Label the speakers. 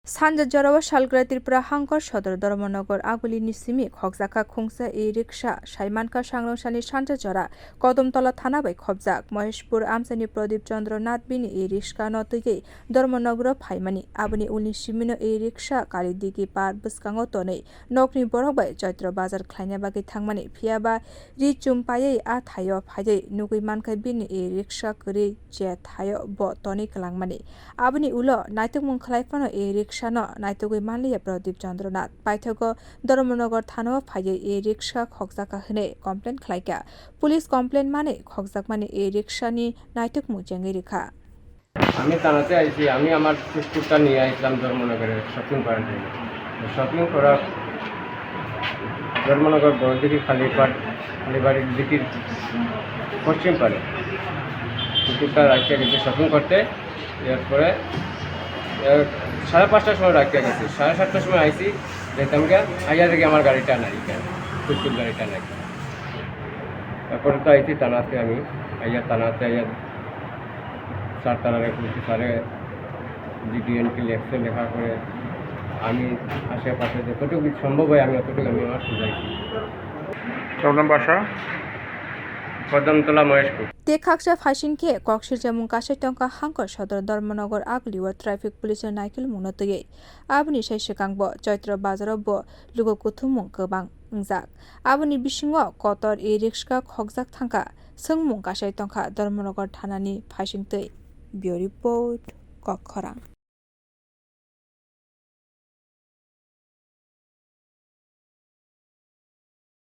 Speaker 1: Sanja jorao salgwra Tripura hangkor sadar dharmanagar agulini simi khokjakha khungsa E-rickshaw saimanka sangrangsani Sanja jora kodamtola thana bai khobjak Maheshpur amsani Pradeep chandra nath bini E-rickshaw no dighi dharmanagar phaimani aboni ulni simino E-rickshaw kari dighi par bwskango tonwi nokni borok bai chatra bazar khwlaina bagwi thangmani phiaba ri chumpayei a thayo phaiei nugui mankai bini E-rickshaw kwrwi je thayo bo toni klangmani aboni ulo naikolmwng khwlaina E-rickshaw no naitogui manliya Pradeep chandra nath paithago dharmanagar thano phaiei E-rickshaw khokjakha hwnwi complain khlaika police complain mane khokjakmani E-rickshaw ni naitokmung jengui rekha
Speaker 2: আমি তানাতে আইছি আমি আমার কুকুরটা নিয়ে আইছিলাম ধর্মনগরে shopping করার জন্য shopping করার ধর্মনগর বড়দিঘি খালিবাড়ির দিঘির পশ্চিম পারে কুকুরটা রাখিয়া গেছি শপিং করতে এরপরে 5:30টার সময় রাখিয়া গেছি 7:30টার সময় আইছি দেখতাম গিয়া আইয়া দেখি আমার গাড়িটা নাই কুকুর গাড়িটা নাই তারপরে তো আইছি তানাতে আমি তানাতে স্যার তারা রেখেছি স্যারে জিডিএনটি লেখছে লেখা করে আমি আশেপাশে যতটুকু সম্ভব হয় আমি অতটুকু আমি আমার সুজাইছি
Speaker 3: বাসা
Speaker 2: Kadamtala Maheshpur
Speaker 1: Tekakja Fashinke, Kokshir Jamung Kashetonka Hangkor sadar dharmanagar aguli wa traffic police naikolmwng no tui aboni saishikangbo chatra bazar bo lugo kuthumung gobang ungjak aboni bisingo kotor E-rickshaw khokjak thangka sengmung kashetonka dharmanagar thanani phasingtui bureau report khokjakha